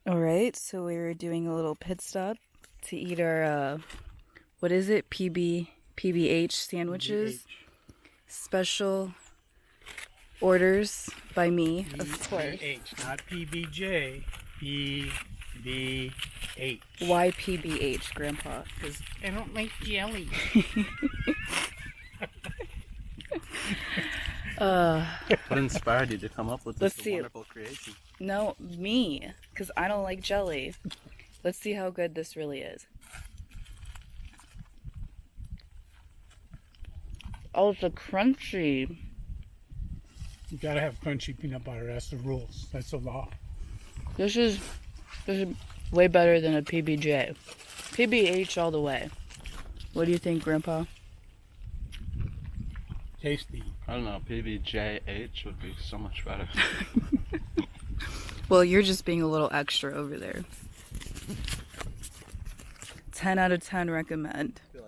All right, so we're doing a little pit stop to eat our, what is it? PB&H sandwiches. Special orders by me, of course. PB&H, not PBJ. PB&H. Why PB&H, Grandpa? Because I don't like jelly. What inspired you to come up with Let's this see. wonderful creation? No, me, because I don't like jelly. Let's see how good this really is. Oh, it's a crunchy. You gotta have crunchy peanut butter. That's the rules. That's the law. This is way better than a PBJ. PBH all the way. What do you think, Grandpa? Tasty. I don't know, PBJH would be so much better. Well, you're just being a little extra over there. 10 out of 10 recommend.